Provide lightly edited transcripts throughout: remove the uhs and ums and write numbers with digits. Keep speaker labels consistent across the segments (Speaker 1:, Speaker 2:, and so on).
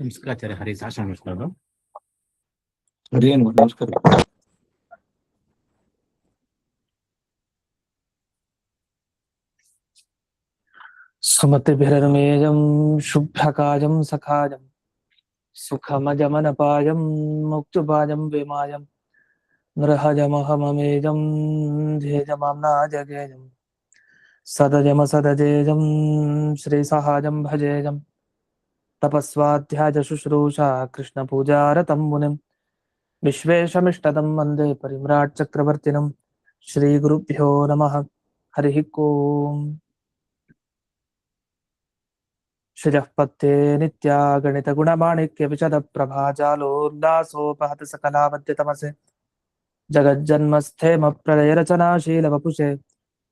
Speaker 1: ನಮಸ್ಕಾರ ಆಚಾರ್ಯ. ಹರಿ ಸಾಶ ನಮಸ್ಕಾರ.
Speaker 2: ಹರಿ ನಮಸ್ಕಾರ.
Speaker 3: ಸುಮತಿಭಿರಮೇಯಂ ಶುಭ್ರಕಾಯಂ ಸಖಾಯಂ ಸುಖಮಜಮನಪಾಯಂ ಮುಕ್ತುಪಾಯಂ ವಿಮಾಯಂ ನೃಹಜಮಹಮಮೇಜಂ ಧ್ಯೇಜಮಾಂನಾ ಜಗೇಜಂ ಸದಜಮಸದಜೇಜಂ ಶ್ರೀಸಹಾಜಂ ಭಜೇಜಂ ತಪಸ್ವಾಧ್ಯಾಯ ಶುಶ್ರೂಷಾ ಕೃಷ್ಣಪೂಜಾರತಂ ಮುನಿಂ ವಿಶ್ವೇಶಮಿಷ್ಟದಂ ವಂದೇ ಪರಿಮ್ರಾಟ್ ಚಕ್ರವರ್ತಿನಂ. ಶ್ರೀಗುರುಭ್ಯೋ ನಮಃ. ಹರಿ ಓಂ. ಶ್ರೀಜಃಪತ್ತೇ ನಿತ್ಯ ಗಣಿತ ಗುಣಮಾಣಿಕ್ಯ ವಿಶದ ಪ್ರಭಾಜಾಲೋಲ್ಲಾಸೋಪಹತ ಸಕಲಾವದ್ಯ ತಮಸೆ ಜಗಜ್ಜನ್ಮಸ್ಥೇಮ ಪ್ರಳಯ ರಚನಾಶೀಲ ವಪುಷೆ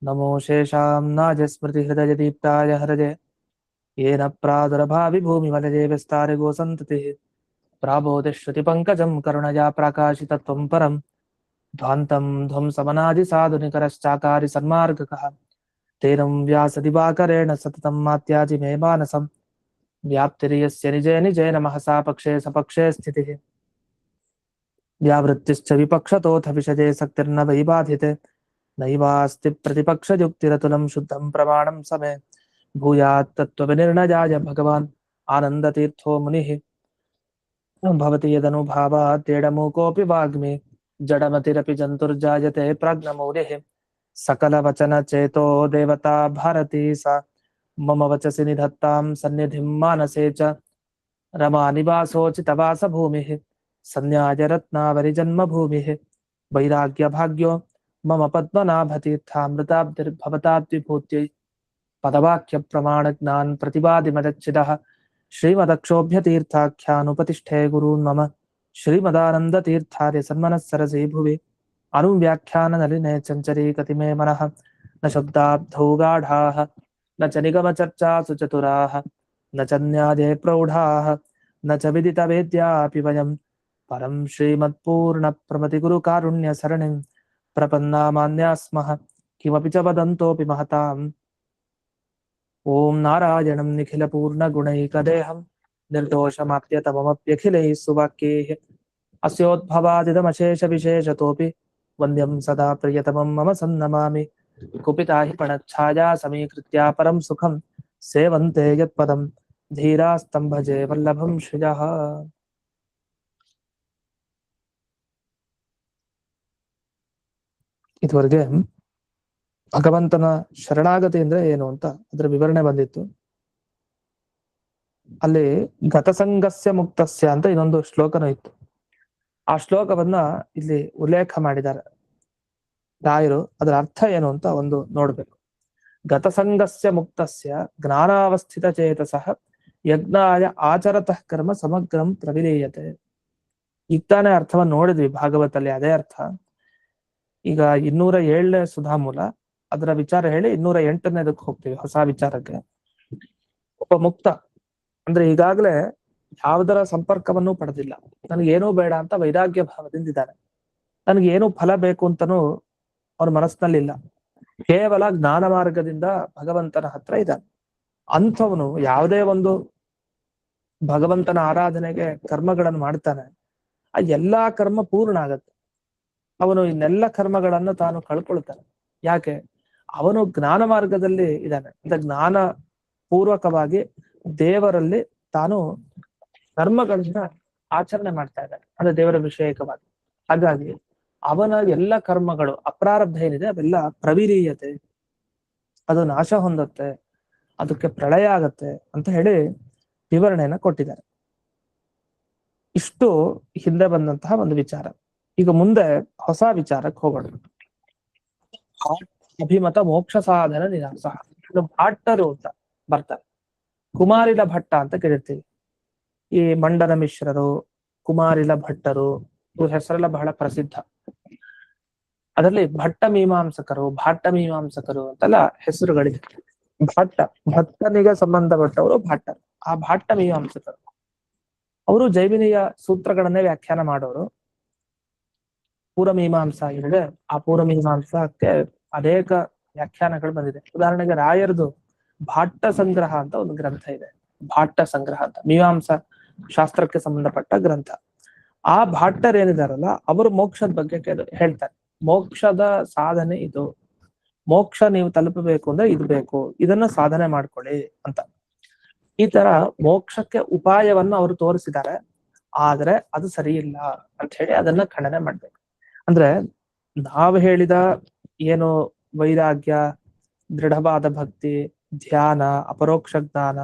Speaker 3: ನಮೋ ಶೇಷಾಂ ನಾಜ ಸ್ಮೃತಿ ಹೃದಯ ದೀಪ್ತಾಯ ಹರಜೆ ಯೇನ ಪ್ರಾದುರಭಾವಿ ಭೂಮಿ ವಲಜೆ ವಿಸ್ತಾರ ಗೋಸಂತತಿ ಪ್ರಾಬೋಧ ಶ್ರುತಿ ಪಂಕಜಂ ಕರುಣಯಾ ಪ್ರಕಾಶಿತತ್ವಂ ಪರಂ ಧ್ವಾಂತಂ ಧ್ವಂಸಮನಾದಿ ಸಾಧುನಿಕರಶ್ಚಾಕಾರಿ ಸನ್ಮಾರ್ಗಕಃ ತೇನಂ ವ್ಯಾಸದಿವಾಕರೇಣ ಸತತಂ ಮಾತ್ಯಾಜಿ ಮೇ ಮಾನಸಂ ವ್ಯಾಪ್ತಿರ್ಯಸ್ಯ ನಿಜೇ ನಿಜೇ ನಮಃ ಸಾ ಪಕ್ಷೇ ಸಪಕ್ಷೇ ಸ್ಥಿತಿಃ ವ್ಯಾವೃತ್ತಿಶ್ಚ ವಿಪಕ್ಷತೋಥ ವಿಷಜೇ ಸಕ್ತಿರ್ನ ವೈ ಬಾಧಿತೆ ನೈವಾಸ್ತಿ ಪ್ರತಿಪಕ್ಷಯುಕ್ತಿರತುಲಂ ಶುದ್ಧಂ ಪ್ರಮಾಣಂ ಸಮೇ ಭೂಯಾತ್ ತತ್ತ್ವವಿನಿರ್ಣಯಾಯ ಭಗವಾನ್ ಆನಂದತೀರ್ಥೋ ಮುನಿಃ ಭವತಿ ಯದನುಭಾವಾತ್ ತೇಡಮೂಕೋऽಪಿ ವಾಗ್ಮಿ ಜಡಮತಿರಪಿ ಜಂತುರ್ಜಾಯತೆ ಪ್ರಾಜ್ಞಮೌಲಿಃ सकलवचन चेतो देवता भारती सा मम वचसि निधत्तां सन्निधिं मानसे च रमा निवासोचितवास भूमिः संन्याय रत्नावरी जन्मभूमिः वैराग्यभाग्यो मम पद्मनाभतीर्थामृताब्धिर्भवताद्विभूत्यै पदवाक्य प्रमाणज्ञान प्रतिवादिमदच्चिदः श्रीमदक्षोभ्यतीर्थाख्यानुपतिष्ठे गुरून् मम श्रीमदानन्दतीर्थार्य सन्मनस्सरसि भुवि अनुव्याख्यान नलिने चंचरी कतिमे मनः न शब्दाब्धौ गाढाः न च निगमचर्चासु चतुराः न च न्यादे प्रौढाः न च विदितवेद्यापि वयं परं श्रीमत्पूर्णप्रमतिगुरुकारुण्यसरणिं प्रपन्नामान्याः स्मः किमपि च वदन्तोऽपि महताम् ॐ नारायणं निखिलपूर्णगुणैकदेहं निर्दोषमाप्यतममप्यखिलैः सुवाक्यैः अस्योद्भवादिदमशेषविशेषतोऽपि वन्द्यं सदा प्रियतमं मम सन्नमामि कुपिता हि पणच्छाया समीकृत्या परं सुखं सेवन्ते यत्पदं धीरास्तं भजे वल्लभं श्रियः. ಇದುವರೆಗೆ ಭಗವಂತನ ಶರಣಾಗತಿ ಅಂದ್ರೆ ಏನು ಅಂತ ಅದರ ವಿವರಣೆ ಬಂದಿತ್ತು. ಅಲ್ಲಿ ಗತಸಂಗಸ್ಯ ಮುಕ್ತಸ್ಯ ಅಂತ ಇನ್ನೊಂದು ಶ್ಲೋಕನೂ ಇತ್ತು. ಆ ಶ್ಲೋಕವನ್ನ ಇಲ್ಲಿ ಉಲ್ಲೇಖ ಮಾಡಿದ್ದಾರೆ ರಾಯರು. ಅದರ ಅರ್ಥ ಏನು ಅಂತ ಒಂದು ನೋಡ್ಬೇಕು. ಗತಸಂಗಸ್ಯ ಮುಕ್ತಸ್ಯ ಜ್ಞಾನಾವಸ್ಥಿತ ಚೇತಸಃ ಯಜ್ಞಾಯ ಆಚರತಃ ಕರ್ಮ ಸಮಗ್ರಂ ಪ್ರವಿಲೀಯತೆ. ಈಗ ತಾನೇ ಅರ್ಥವನ್ನು ನೋಡಿದ್ವಿ ಭಾಗವತಲ್ಲಿ, ಅದೇ ಅರ್ಥ. ಈಗ 207ನೇ ಸುಧಾಮೂಲ ಅದರ ವಿಚಾರ ಹೇಳಿ 208ನೇದಕ್ಕೆ ಹೋಗ್ತೀವಿ, ಹೊಸ ವಿಚಾರಕ್ಕೆ. ಒಬ್ಬ ಮುಕ್ತ ಅಂದ್ರೆ ಈಗಾಗಲೇ ಯಾವುದರ ಸಂಪರ್ಕವನ್ನು ಪಡೆದಿಲ್ಲ, ನನಗೇನೂ ಬೇಡ ಅಂತ ವೈರಾಗ್ಯ ಭಾವದಿಂದಿದ್ದಾನೆ, ನನಗೇನು ಫಲ ಬೇಕು ಅಂತನೂ ಅವನ ಮನಸ್ಸಿನಲ್ಲಿಲ್ಲ, ಕೇವಲ ಜ್ಞಾನ ಮಾರ್ಗದಿಂದ ಭಗವಂತನ ಹತ್ರ ಇದ್ದಾನೆ. ಅಂಥವನು ಯಾವುದೇ ಒಂದು ಭಗವಂತನ ಆರಾಧನೆಗೆ ಕರ್ಮಗಳನ್ನು ಮಾಡ್ತಾನೆ, ಆ ಎಲ್ಲಾ ಕರ್ಮ ಪೂರ್ಣ ಆಗತ್ತೆ. ಅವನು ಇನ್ನೆಲ್ಲ ಕರ್ಮಗಳನ್ನು ತಾನು ಕಳ್ಕೊಳ್ತಾನೆ. ಯಾಕೆ? ಅವನು ಜ್ಞಾನ ಮಾರ್ಗದಲ್ಲಿ ಇದ್ದಾನೆ ಅಂತ ಜ್ಞಾನ ಪೂರ್ವಕವಾಗಿ ದೇವರಲ್ಲಿ ತಾನು ಕರ್ಮಗಳನ್ನ ಆಚರಣೆ ಮಾಡ್ತಾ ಇದ್ದಾನೆ, ಅಂದ್ರೆ ದೇವರ ವಿಷಯಕವಾಗಿ. ಹಾಗಾಗಿ ಅವನ ಎಲ್ಲ ಕರ್ಮಗಳು ಅಪ್ರಾರಬ್ಧ ಏನಿದೆ ಅವೆಲ್ಲ ಪ್ರವಿಲೀಯತೆ, ಅದು ನಾಶ ಹೊಂದುತ್ತೆ, ಅದಕ್ಕೆ ಪ್ರಳಯ ಆಗತ್ತೆ ಅಂತ ಹೇಳಿ ವಿವರಣೆಯನ್ನ ಕೊಟ್ಟಿದ್ದಾರೆ. ಇಷ್ಟು ಹಿಂದೆ ಬಂದಂತಹ ಒಂದು ವಿಚಾರ. ಈಗ ಮುಂದೆ ಹೊಸ ವಿಚಾರಕ್ಕೆ ಹೋಗೋಣ. ಅಭಿಮತ ಮೋಕ್ಷ ಸಾಧನ ನಿರಾಸ. ಭಾಟ್ಟರು ಅಂತ ಬರ್ತಾರೆ, ಕುಮಾರಿಲ ಭಟ್ಟ ಅಂತ ಕರೀತೀವಿ. ಈ ಮಂಡನ ಮಿಶ್ರರು, ಕುಮಾರಿಲ ಭಟ್ಟರು, ಇವ್ರ ಹೆಸರೆಲ್ಲ ಬಹಳ ಪ್ರಸಿದ್ಧ. ಅದರಲ್ಲಿ ಭಟ್ಟ ಮೀಮಾಂಸಕರು, ಭಾಟ್ಟ ಮೀಮಾಂಸಕರು ಅಂತೆಲ್ಲ ಹೆಸರುಗಳಿದೆ. ಭಟ್ಟನಿಗೆ ಸಂಬಂಧಪಟ್ಟವರು ಭಾಟ್ಟರು. ಆ ಭಾಟ್ಟ ಮೀಮಾಂಸಕರು ಅವರು ಜೈಮಿನಿಯ ಸೂತ್ರಗಳನ್ನೇ ವ್ಯಾಖ್ಯಾನ ಮಾಡೋರು. ಪೂರ್ವಮೀಮಾಂಸಾ ಇದೆ, ಆ ಪೂರ್ವಮೀಮಾಂಸಕ್ಕೆ ಅನೇಕ ವ್ಯಾಖ್ಯಾನಗಳು ಬಂದಿದೆ. ಉದಾಹರಣೆಗೆ ರಾಯರದು ಭಾಟ್ಟ ಸಂಗ್ರಹ ಅಂತ ಒಂದು ಗ್ರಂಥ ಇದೆ. ಭಾಟ್ಟ ಸಂಗ್ರಹ ಅಂತ. ಮೀಮಾಂಸಾ ಶಾಸ್ತ್ರಕ್ಕೆ ಸಂಬಂಧಪಟ್ಟ ಗ್ರಂಥ. ಆ ಭಾಟ್ಟರ್ ಏನಿದಾರಲ್ಲ ಅವರು ಮೋಕ್ಷದ ಬಗ್ಗೆ ಹೇಳ್ತಾರೆ. ಮೋಕ್ಷದ ಸಾಧನೆ ಇದು, ಮೋಕ್ಷ ನೀವು ತಲುಪಬೇಕು ಅಂದ್ರೆ ಇದು ಬೇಕು, ಇದನ್ನ ಸಾಧನೆ ಮಾಡ್ಕೊಳ್ಳಿ ಅಂತ. ಈ ತರ ಮೋಕ್ಷಕ್ಕೆ ಉಪಾಯವನ್ನು ಅವರು ತೋರಿಸಿದ್ದಾರೆ, ಆದ್ರೆ ಅದು ಸರಿ ಇಲ್ಲ ಅಂತ ಹೇಳಿ ಅದನ್ನ ಖಂಡನೆ ಮಾಡ್ಬೇಕು. ಅಂದ್ರೆ ನಾವು ಹೇಳಿದ ಏನು ವೈರಾಗ್ಯ, ದೃಢವಾದ ಭಕ್ತಿ, ಧ್ಯಾನ, ಅಪರೋಕ್ಷ ಜ್ಞಾನ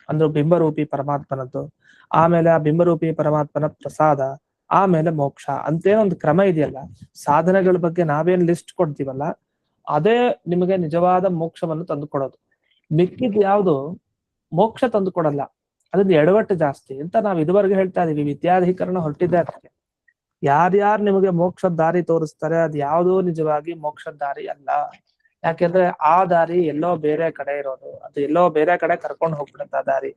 Speaker 3: ಅಂದ್ರೆ ಬಿಂಬರೂಪಿ ಪರಮಾತ್ಮನದ್ದು, ಆಮೇಲೆ ಆ ಬಿಂಬರೂಪಿ ಪರಮಾತ್ಮನ ಪ್ರಸಾದ, ಆಮೇಲೆ ಮೋಕ್ಷ ಅಂತೇನೋ ಒಂದು ಕ್ರಮ ಇದೆಯಲ್ಲ, ಸಾಧನೆಗಳ ಬಗ್ಗೆ ನಾವೇನ್ ಲಿಸ್ಟ್ ಕೊಡ್ತೀವಲ್ಲ ಅದೇ ನಿಮಗೆ ನಿಜವಾದ ಮೋಕ್ಷವನ್ನು ತಂದು ಕೊಡೋದು. ಮಿಕ್ಕಿದ್ ಯಾವುದು ಮೋಕ್ಷ ತಂದು ಕೊಡಲ್ಲ, ಅದನ್ನ ಎಡವಟ್ಟು ಜಾಸ್ತಿ ಅಂತ ನಾವು ಇದುವರೆಗೆ ಹೇಳ್ತಾ ಇದೀವಿ. ವಿದ್ಯಾಧಿಕರಣ ಹೊರಟಿದ್ದೆ ಅದಕ್ಕೆ. ಯಾರ್ಯಾರು ನಿಮಗೆ ಮೋಕ್ಷದ ದಾರಿ ತೋರಿಸ್ತಾರೆ ಅದು ಯಾವುದೋ ನಿಜವಾಗಿ ಮೋಕ್ಷದ ದಾರಿ ಅಲ್ಲ. ಯಾಕೆಂದ್ರೆ ಆ ದಾರಿ ಎಲ್ಲೋ ಬೇರೆ ಕಡೆ ಇರೋದು, ಅದು ಎಲ್ಲೋ ಬೇರೆ ಕಡೆ ಕರ್ಕೊಂಡು ಹೋಗ್ಬಿಡುತ್ತೆ ಆ ದಾರಿ.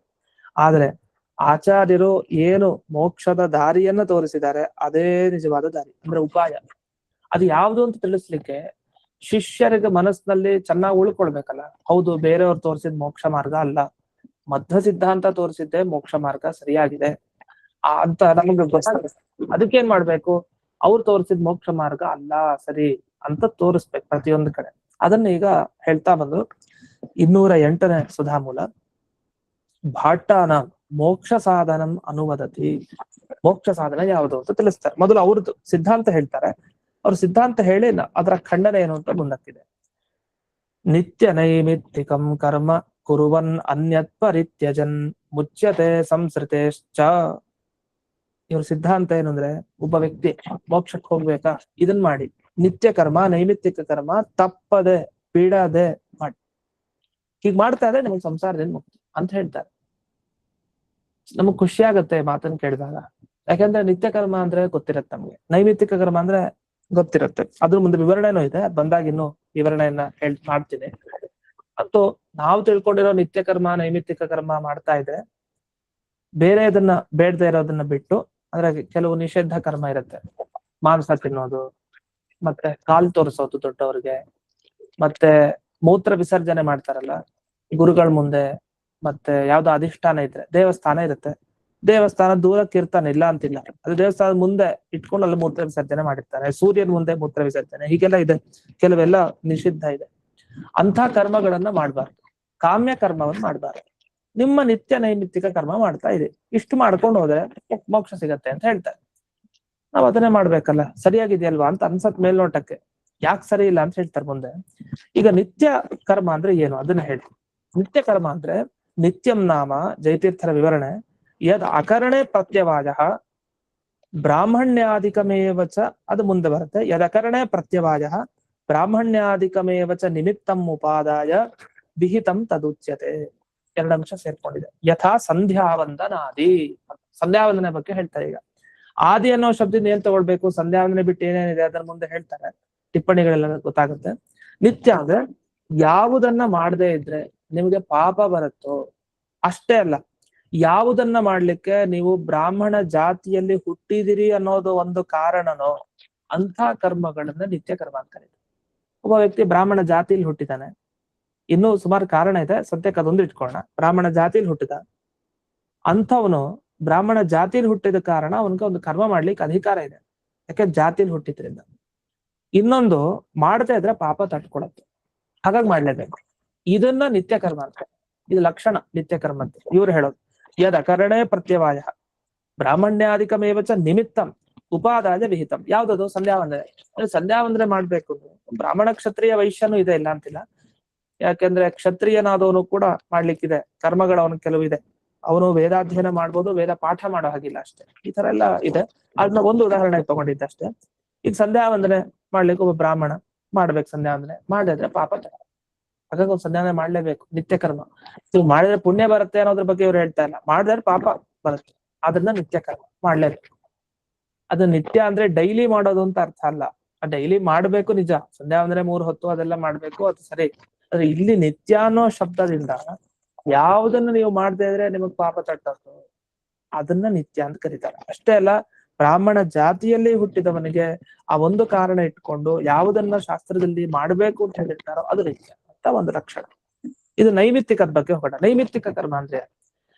Speaker 3: ಆದ್ರೆ ಆಚಾರ್ಯರು ಏನು ಮೋಕ್ಷದ ದಾರಿಯನ್ನ ತೋರಿಸಿದ್ದಾರೆ ಅದೇ ನಿಜವಾದ ದಾರಿ, ಅಂದ್ರೆ ಉಪಾಯ. ಅದು ಯಾವುದು ಅಂತ ತಿಳಿಸ್ಲಿಕ್ಕೆ ಶಿಷ್ಯರಿಗೆ ಮನಸ್ಸಿನಲ್ಲಿ ಚೆನ್ನಾಗಿ ಉಳ್ಕೊಳ್ಬೇಕಲ್ಲ. ಹೌದು, ಬೇರೆಯವ್ರು ತೋರಿಸಿದ ಮೋಕ್ಷ ಮಾರ್ಗ ಅಲ್ಲ, ಮಧ್ವ ಸಿದ್ಧಾಂತ ತೋರಿಸಿದ್ದೆ ಮೋಕ್ಷ ಮಾರ್ಗ ಸರಿಯಾಗಿದೆ ಅಂತ ನಮಗೆ ಗೊತ್ತಾಗುತ್ತೆ. ಅದಕ್ಕೇನ್ ಮಾಡ್ಬೇಕು, ಅವ್ರು ತೋರಿಸಿದ ಮೋಕ್ಷ ಮಾರ್ಗ ಅಲ್ಲ ಸರಿ ಅಂತ ತೋರಿಸ್ಬೇಕು ಪ್ರತಿಯೊಂದು ಕಡೆ. ಅದನ್ನ ಈಗ ಹೇಳ್ತಾ ಬಂದ್ರು 208ನೇ ಸುಧಾಮೂಲ. ಭಾಟ್ಟಾನ ಮೋಕ್ಷ ಸಾಧನಂ ಅನುವದತಿ. ಮೋಕ್ಷ ಸಾಧನ ಯಾವುದು ಅಂತ ತಿಳಿಸ್ತಾರೆ. ಮೊದಲು ಅವ್ರದ್ದು ಸಿದ್ಧಾಂತ ಹೇಳ್ತಾರೆ, ಅವ್ರ ಸಿದ್ಧಾಂತ ಹೇಳಿ ಅದರ ಖಂಡನೆ ಏನು ಅಂತ ಮುಂದಕ್ಕಿದೆ. ನಿತ್ಯ ನೈಮಿತ್ತಿಕಂ ಕರ್ಮ ಕುರುವನ್ ಅನ್ಯತ್ ಪರಿತ್ಯಜನ್ ಮುಚ್ಯತೆ ಸಂಸೃತೇಶ್ಚ. ಇವ್ರ ಸಿದ್ಧಾಂತ ಏನು ಅಂದ್ರೆ, ಒಬ್ಬ ವ್ಯಕ್ತಿ ಮೋಕ್ಷಕ್ಕೆ ಹೋಗ್ಬೇಕಾ, ಇದನ್ ಮಾಡಿ, ನಿತ್ಯ ಕರ್ಮ ನೈಮಿತ್ತಿಕ ಕರ್ಮ ತಪ್ಪದೆ ಬಿಡದೆ ಮಾಡಿ. ಹೀಗ್ ಮಾಡ್ತಾ ಇದ್ರೆ ನಿಮ್ಗೆ ಸಂಸಾರದಿಂದ ಮುಕ್ತಿ ಅಂತ ಹೇಳ್ತಾರೆ. ನಮಗ್ ಖುಷಿ ಆಗತ್ತೆ ಮಾತನ್ನ ಕೇಳಿದಾಗ. ಯಾಕಂದ್ರೆ ನಿತ್ಯ ಕರ್ಮ ಅಂದ್ರೆ ಗೊತ್ತಿರತ್ತೆ ನಮ್ಗೆ, ನೈಮಿತ್ತಿಕ ಕರ್ಮ ಅಂದ್ರೆ ಗೊತ್ತಿರುತ್ತೆ. ಅದ್ರ ಮುಂದೆ ವಿವರಣೆನೂ ಇದೆ, ಬಂದಾಗ ಇನ್ನು ವಿವರಣೆಯನ್ನ ಮಾಡ್ತೀನಿ. ಮತ್ತು ನಾವು ತಿಳ್ಕೊಂಡಿರೋ ನಿತ್ಯ ಕರ್ಮ ನೈಮಿತ್ತಿಕ ಕರ್ಮ ಮಾಡ್ತಾ ಇದ್ರೆ ಬೇರೆ ಇದನ್ನ ಬೇಡದೆ ಇರೋದನ್ನ ಬಿಟ್ಟು, ಅಂದ್ರೆ ಕೆಲವು ನಿಷಿದ್ಧ ಕರ್ಮ ಇರುತ್ತೆ, ಮಾಂಸ ತಿನ್ನೋದು, ಮತ್ತೆ ಕಾಲ್ ತೋರಿಸೋದು ದೊಡ್ಡವ್ರಿಗೆ, ಮತ್ತೆ ಮೂತ್ರ ವಿಸರ್ಜನೆ ಮಾಡ್ತಾರಲ್ಲ ಗುರುಗಳ ಮುಂದೆ, ಮತ್ತೆ ಯಾವ್ದೋ ಅಧಿಷ್ಠಾನ ಇದ್ರೆ ದೇವಸ್ಥಾನ ಇರುತ್ತೆ, ದೇವಸ್ಥಾನ ದೂರಕ್ಕೆ ಇರ್ತಾನೆ ಇಲ್ಲ ಅಂತಿಲ್ಲ, ಅದು ದೇವಸ್ಥಾನದ ಮುಂದೆ ಇಟ್ಕೊಂಡು ಅಲ್ಲಿ ಮೂತ್ರ ವಿಸರ್ಜನೆ ಮಾಡಿರ್ತಾರೆ, ಸೂರ್ಯನ ಮುಂದೆ ಮೂತ್ರ ವಿಸರ್ಜನೆ, ಹೀಗೆಲ್ಲ ಇದೆ, ಕೆಲವೆಲ್ಲ ನಿಷಿದ್ಧ ಇದೆ. ಅಂಥ ಕರ್ಮಗಳನ್ನ ಮಾಡ್ಬಾರ್ದು, ಕಾಮ್ಯ ಕರ್ಮವನ್ನು ಮಾಡ್ಬಾರ್ದು. ನಿಮ್ಮ ನಿತ್ಯ ನೈಮಿತ್ತಿಕ ಕರ್ಮ ಮಾಡ್ತಾ ಇದೆ, ಇಷ್ಟು ಮಾಡ್ಕೊಂಡು ಹೋದ್ರೆ ಮೋಕ್ಷ ಸಿಗತ್ತೆ ಅಂತ ಹೇಳ್ತಾರೆ. ನಾವ್ ಅದನ್ನೇ ಮಾಡ್ಬೇಕಲ್ಲ, ಸರಿಯಾಗಿದೆಯಲ್ವಾ ಅಂತ ಅನ್ಸತ್ ಮೇಲ್ನೋಟಕ್ಕೆ. ಯಾಕೆ ಸರಿ ಇಲ್ಲ ಅಂತ ಹೇಳ್ತಾರೆ ಮುಂದೆ. ಈಗ ನಿತ್ಯ ಕರ್ಮ ಅಂದ್ರೆ ಏನು ಅದನ್ನ ಹೇಳಿ. ನಿತ್ಯ ಕರ್ಮ ಅಂದ್ರೆ ನಿತ್ಯಂ ನಾಮ ಜಯತೀರ್ಥರ ವಿವರಣೆ, ಯದ್ ಅಕರಣೆ ಪ್ರತ್ಯವಾಯ ಬ್ರಾಹ್ಮಣ್ಯಾಧಿಕಮೇವಚ, ಅದು ಮುಂದೆ ಬರುತ್ತೆ. ಯದ್ ಅಕರಣೆ ಪ್ರತ್ಯವಾಯ ಬ್ರಾಹ್ಮಣ್ಯಾಧಿಕಮೇವಚ ನಿಮಿತ್ತಂ ಉಪಾದಾಯ ವಿಹಿತಂ ತದುಚ್ಯತೆ. 2 ಅಂಶ ಸೇರ್ಕೊಂಡಿದೆ. ಯಥಾ ಸಂಧ್ಯಾವಂದನಾದಿ, ಸಂಧ್ಯಾವಂದನೆ ಬಗ್ಗೆ ಹೇಳ್ತಾರೆ. ಈಗ ಆದಿ ಅನ್ನೋ ಶಬ್ದದಿಂದ ಏನ್ ತಗೊಳ್ಬೇಕು, ಸಂಧ್ಯಾವಂದನೆ ಬಿಟ್ಟು ಏನೇನಿದೆ ಅದನ್ನ ಮುಂದೆ ಹೇಳ್ತಾರೆ, ಟಿಪ್ಪಣಿಗಳೆಲ್ಲ ಗೊತ್ತಾಗುತ್ತೆ. ನಿತ್ಯ ಅಂದ್ರೆ ಯಾವುದನ್ನ ಮಾಡದೇ ಇದ್ರೆ ನಿಮ್ಗೆ ಪಾಪ ಬರುತ್ತೋ ಅಷ್ಟೇ ಅಲ್ಲ, ಯಾವುದನ್ನ ಮಾಡ್ಲಿಕ್ಕೆ ನೀವು ಬ್ರಾಹ್ಮಣ ಜಾತಿಯಲ್ಲಿ ಹುಟ್ಟಿದಿರಿ ಅನ್ನೋದು ಒಂದು ಕಾರಣನೋ ಅಂಥ ಕರ್ಮಗಳನ್ನ ನಿತ್ಯ ಕರ್ಮ ಅಂತ ಕರೀತಾರೆ. ಒಬ್ಬ ವ್ಯಕ್ತಿ ಬ್ರಾಹ್ಮಣ ಜಾತಿಯಲ್ಲಿ ಹುಟ್ಟಿದಾನೆ, ಇನ್ನೂ ಸುಮಾರು ಕಾರಣ ಇದೆ, ಸದ್ಯಕ್ಕೆ ಅದೊಂದು ಇಟ್ಕೊಳ್ಳೋಣ. ಬ್ರಾಹ್ಮಣ ಜಾತಿಯಲ್ಲಿ ಹುಟ್ಟಿದ ಅಂಥವನು, ಬ್ರಾಹ್ಮಣ ಜಾತಿಯಲ್ಲಿ ಹುಟ್ಟಿದ ಕಾರಣ ಅವನಿಗೆ ಒಂದು ಕರ್ಮ ಮಾಡ್ಲಿಕ್ಕೆ ಅಧಿಕಾರ ಇದೆ, ಯಾಕೆ ಜಾತಿಯಲ್ಲಿ ಹುಟ್ಟಿದ್ರಿಂದ. ಇನ್ನೊಂದು ಮಾಡದೇ ಇದ್ರೆ ಪಾಪ ತಟ್ಕೊಳತ್ತೆ, ಹಾಗಾಗಿ ಮಾಡ್ಲೇಬೇಕು. ಇದನ್ನ ನಿತ್ಯ ಕರ್ಮ ಅಂತ, ಇದು ಲಕ್ಷಣ ನಿತ್ಯ ಕರ್ಮ ಅಂತ ಇವ್ರು ಹೇಳೋದು. ಯದ್ ಅಕರಣೆ ಪ್ರತ್ಯವಾಯ ಬ್ರಾಹ್ಮಣ್ಯಾಧಿಕಮೇವಚ ನಿಮಿತ್ತಂ ಉಪಾದಾಯ ವಿಹಿತಂ. ಯಾವ್ದದು? ಸಂಧ್ಯಾವಂದನೆ. ಸಂಧ್ಯಾವಂದನೆ ಮಾಡ್ಬೇಕು, ಬ್ರಾಹ್ಮಣ ಕ್ಷತ್ರಿಯ ವೈಶ್ಯನೂ ಇದೆ, ಇಲ್ಲ ಅಂತಿಲ್ಲ. ಯಾಕೆಂದ್ರೆ ಕ್ಷತ್ರಿಯನಾದವನು ಕೂಡ ಮಾಡ್ಲಿಕ್ಕಿದೆ ಕರ್ಮಗಳು, ಅವನು ಕೆಲವಿದೆ. ಅವನು ವೇದಾಧ್ಯಯನ ಮಾಡ್ಬೋದು, ವೇದ ಪಾಠ ಮಾಡೋ ಹಾಗಿಲ್ಲ ಅಷ್ಟೇ. ಈ ತರ ಎಲ್ಲ ಇದೆ, ಅದನ್ನ ಒಂದು ಉದಾಹರಣೆ ತಗೊಂಡಿದ್ದೆ ಅಷ್ಟೇ. ಈಗ ಸಂಧ್ಯಾವಂದನೆ ಮಾಡ್ಲಿಕ್ಕೆ ಒಬ್ಬ ಬ್ರಾಹ್ಮಣ ಮಾಡ್ಬೇಕು, ಸಂಧ್ಯಾವಂದನೆ ಮಾಡಿದ್ರೆ ಪಾಪ ತಡ, ಹಾಗಾಗಿ ಒಂದು ಸಂಧ್ಯಾವಂದನೆ ಮಾಡ್ಲೇಬೇಕು, ನಿತ್ಯ ಕರ್ಮ. ಇವ್ ಮಾಡಿದ್ರೆ ಪುಣ್ಯ ಬರುತ್ತೆ ಅನ್ನೋದ್ರ ಬಗ್ಗೆ ಇವ್ರು ಹೇಳ್ತಾ ಇಲ್ಲ, ಮಾಡಿದ್ರೆ ಪಾಪ ಬರುತ್ತೆ, ಅದನ್ನ ನಿತ್ಯ ಕರ್ಮ ಮಾಡ್ಲೇಬೇಕು. ಅದು ನಿತ್ಯ ಅಂದ್ರೆ ಡೈಲಿ ಮಾಡೋದು ಅಂತ ಅರ್ಥ ಅಲ್ಲ, ಡೈಲಿ ಮಾಡ್ಬೇಕು ನಿಜ, ಸಂಧ್ಯಾವಂದನೆ 3 ಹೊತ್ತು ಅದೆಲ್ಲ ಮಾಡ್ಬೇಕು, ಅದು ಸರಿ. ಆದ್ರೆ ಇಲ್ಲಿ ನಿತ್ಯ ಅನ್ನೋ ಶಬ್ದದಿಂದ ಯಾವುದನ್ನು ನೀವು ಮಾಡದೇ ಇದ್ರೆ ನಿಮಗ್ ಪಾಪ ತಟ್ಟೋದು, ಅದನ್ನ ನಿತ್ಯ ಅಂತ ಕರೀತಾರೆ. ಅಷ್ಟೇ ಅಲ್ಲ, ಬ್ರಾಹ್ಮಣ ಜಾತಿಯಲ್ಲಿ ಹುಟ್ಟಿದವನಿಗೆ ಆ ಒಂದು ಕಾರಣ ಇಟ್ಕೊಂಡು ಯಾವುದನ್ನ ಶಾಸ್ತ್ರದಲ್ಲಿ ಮಾಡ್ಬೇಕು ಅಂತ ಹೇಳಿರ್ತಾರೋ ಅದು ನಿತ್ಯ ಅಂತ ಒಂದು ಲಕ್ಷಣ. ಇದು ನೈಮಿತ್ತಿಕದ ಬಗ್ಗೆ ಹೋಗೋಣ. ನೈಮಿತ್ತಿಕ ಕರ್ಮ ಅಂದ್ರೆ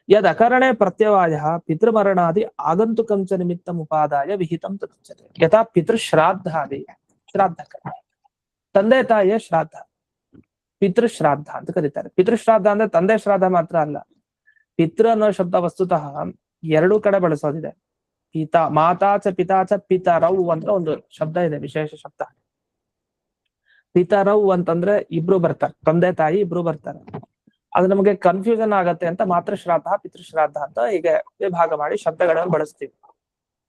Speaker 3: ಯದ್ ಅಕರಣೆ ಪ್ರತ್ಯವಾಯ ಪಿತೃಮರಣಾದಿ ಆಗಂತುಕಂಚ ನಿಮಿತ್ತ ಉಪಾದಾಯ ವಿಹಿತಂ ತಚ್ಚತೆ ಯಥಾ ಪಿತೃಶ್ರಾದ್ದಾದಿ ಶ್ರಾದ್ದ ಕರ್ಮ, ತಂದೆ ತಾಯಿಯ ಶ್ರಾದ್ದ ಪಿತೃಶ್ರಾದ್ದ ಅಂತ ಕರೀತಾರೆ. ಪಿತೃಶ್ರಾದ್ದ ಅಂದ್ರೆ ತಂದೆ ಶ್ರಾದ್ದ ಮಾತ್ರ ಅಲ್ಲ. ಪಿತೃ ಅನ್ನೋ ಶಬ್ದ ವಸ್ತುತಃ ಎರಡೂ ಕಡೆ ಬಳಸೋದಿದೆ. ಮಾತಾಚ ಪಿತಾಚ ಪಿತರೌ ಅಂತ ಒಂದು ಶಬ್ದ ಇದೆ, ವಿಶೇಷ ಶಬ್ದ. ಪಿತರೌ ಅಂತಂದ್ರೆ ಇಬ್ರು ಬರ್ತಾರೆ, ತಂದೆ ತಾಯಿ ಇಬ್ರು ಬರ್ತಾರೆ. ಅದು ನಮಗೆ ಕನ್ಫ್ಯೂಷನ್ ಆಗತ್ತೆ ಅಂತ ಮಾತೃಶ್ರಾದ್ದ ಪಿತೃಶ್ರಾದ್ದ ಅಂತ ಹೀಗೆ ವಿಭಾಗ ಮಾಡಿ ಶಬ್ದಗಳನ್ನು ಬಳಸ್ತೀವಿ.